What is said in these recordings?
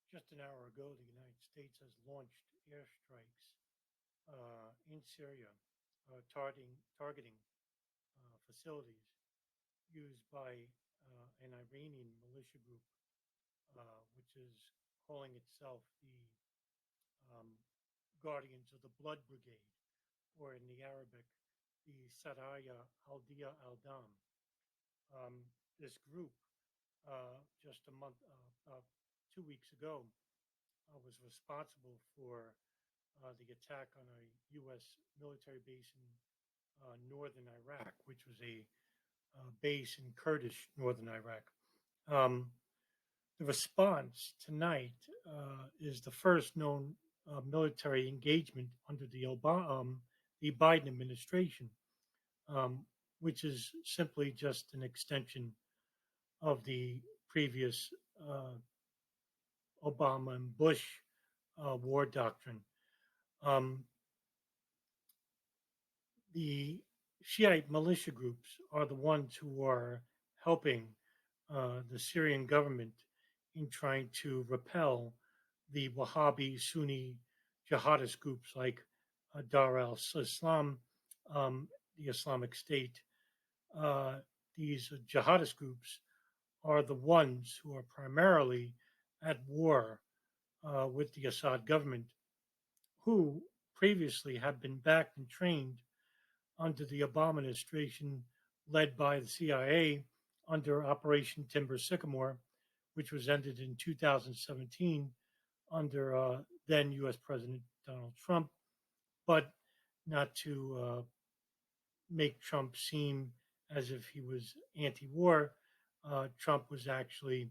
Just an hour ago, the United States has launched airstrikes in Syria, targeting facilities used by an Iranian militia group, which is calling itself the um, Guardians of the Blood Brigade, or in the Arabic, the Saraya al-Dia al-Dam. This group, just a month, about 2 weeks ago, was responsible for the attack on a U.S. military base in northern Iraq, which was a base in Kurdish northern Iraq. Um, the response tonight is the first known military engagement under the Biden administration, um, which is simply just an extension of the previous Obama and Bush war doctrine. Um, the Shiite militia groups are the ones who are helping the Syrian government in trying to repel the Wahhabi Sunni jihadist groups like Dar al Islam, the Islamic State. Uh, these jihadist groups are the ones who are primarily at war with the Assad government, who previously had been backed and trained under the Obama administration, led by the CIA under Operation Timber Sycamore, which was ended in 2017 under then U.S. President Donald Trump, but not to make Trump seem as if he was anti war. Trump was actually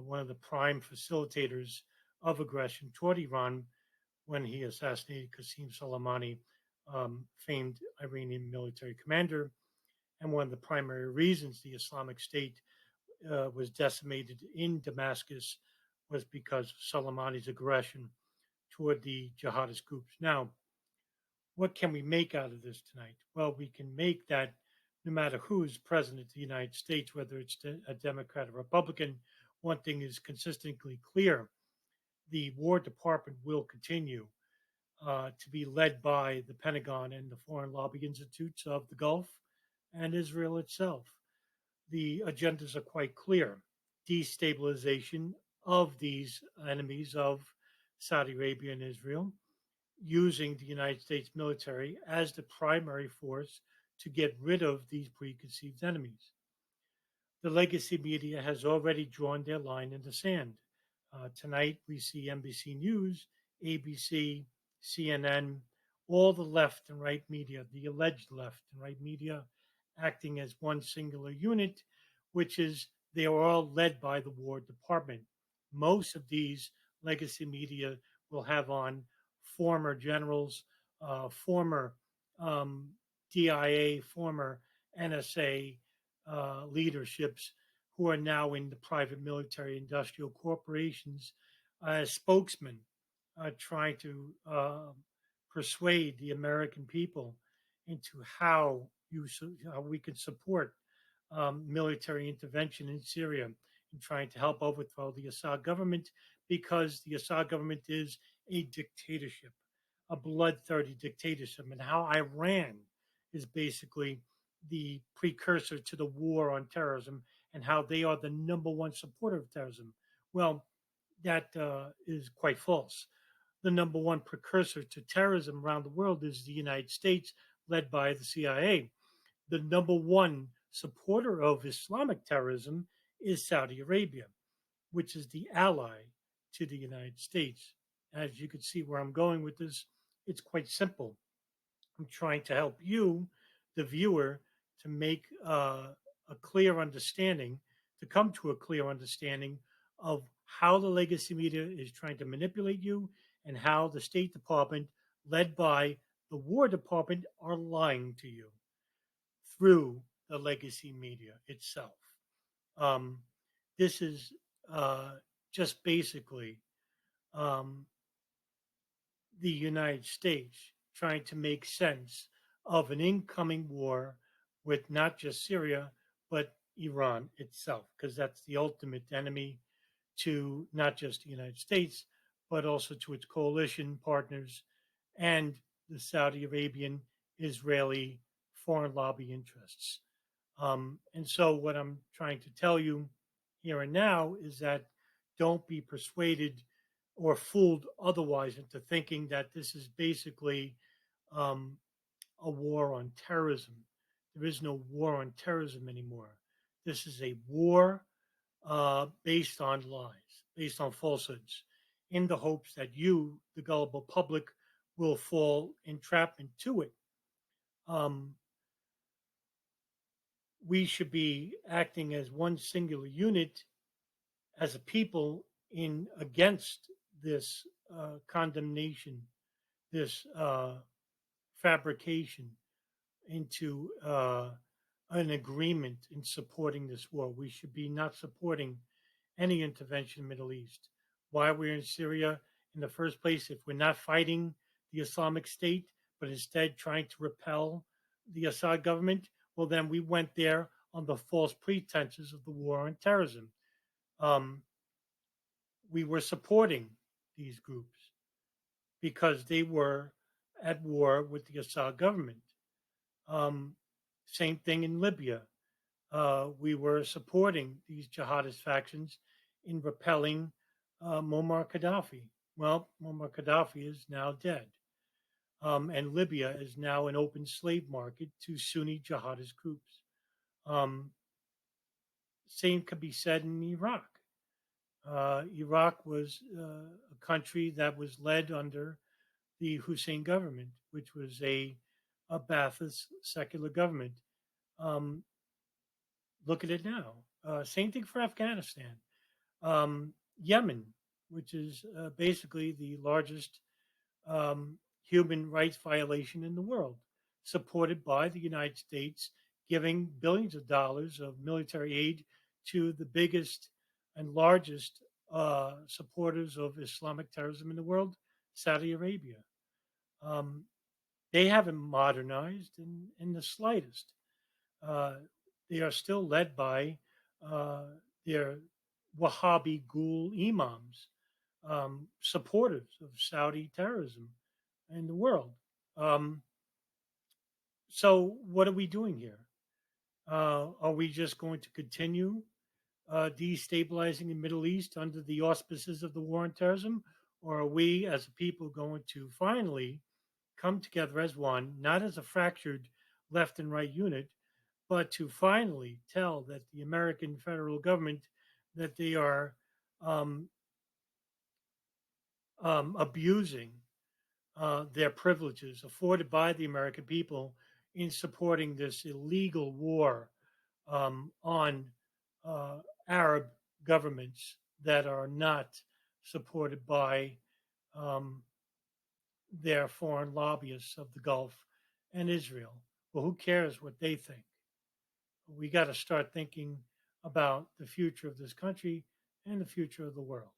one of the prime facilitators of aggression toward Iran when he assassinated Qasem Soleimani, famed Iranian military commander. And one of the primary reasons the Islamic State was decimated in Damascus was because of Soleimani's aggression toward the jihadist groups. Now, what can we make out of this tonight? Well, we can make that no matter who's president of the United States, whether it's a Democrat or Republican, one thing is consistently clear: the War Department will continue to be led by the Pentagon and the Foreign Lobby Institutes of the Gulf and Israel itself. The agendas are quite clear: destabilization of these enemies of Saudi Arabia and Israel, using the United States military as the primary force to get rid of these preconceived enemies. The legacy media has already drawn their line in the sand. Tonight, we see NBC News, ABC, CNN, all the left and right media, the alleged left and right media, acting as one singular unit, which is they are all led by the War Department. Most of these legacy media will have on former generals, former DIA, former NSA leaderships who are now in the private military industrial corporations as spokesmen, trying to persuade the American people into how we can support military intervention in Syria and trying to help overthrow the Assad government, because the Assad government is a dictatorship, a blood-thirsty dictatorship, and how Iran is basically the precursor to the war on terrorism and how they are the number one supporter of terrorism. Well, that is quite false. The number one precursor to terrorism around the world is the United States, led by the CIA. The number one supporter of Islamic terrorism is Saudi Arabia, which is the ally to the United States. As you can see where I'm going with this, it's quite simple. I'm trying to help you, the viewer, to make a clear understanding, to come to a clear understanding of how the legacy media is trying to manipulate you and how the State Department, led by the War Department, are lying to you through the legacy media itself. Um, this is just basically um, the United States trying to make sense of an incoming war with not just Syria, but Iran itself, because that's the ultimate enemy. to not just the United States, but also to its coalition partners and the Saudi Arabian Israeli foreign lobby interests. And so, what I'm trying to tell you here and now is that don't be persuaded or fooled otherwise into thinking that this is basically um, a war on terrorism. There is no war on terrorism anymore. This is a war based on lies, based on falsehoods, in the hopes that you, the gullible public, will fall entrapment to it. Um, we should be acting as one singular unit as a people in against this condemnation, this fabrication into an agreement in supporting this war. We should be not supporting any intervention in the Middle East. Why we're in Syria in the first place, if we're not fighting the Islamic State, but instead trying to repel the Assad government, well, then we went there on the false pretenses of the war on terrorism. Um, we were supporting these groups because they were at war with the Assad government. Um, Same thing in Libya. We were supporting these jihadist factions in repelling Muammar Gaddafi. Well, Muammar Gaddafi is now dead. And Libya is now an open slave market to Sunni jihadist groups. Um, Same could be said in Iraq. Iraq was a country that was led under the Hussein government, which was a Ba'athist secular government. Um, Look at it now. Same thing for Afghanistan. Yemen, which is basically the largest human rights violation in the world, supported by the United States, giving billions of dollars of military aid to the biggest and largest supporters of Islamic terrorism in the world, Saudi Arabia. Um, they haven't modernized in the slightest. Uh, they are still led by uh, their Wahhabi ghoul imams, supporters of Saudi terrorism in the world. Um, so, what are we doing here? Are we just going to continue destabilizing the Middle East under the auspices of the war on terrorism? Or are we, as a people, going to finally come together as one, not as a fractured left and right unit, but to finally tell that the American federal government that they are um, abusing their privileges afforded by the American people in supporting this illegal war on uh, Arab governments that are not supported by um, their foreign lobbyists of the Gulf and Israel. Well, who cares what they think? We got to start thinking about the future of this country and the future of the world.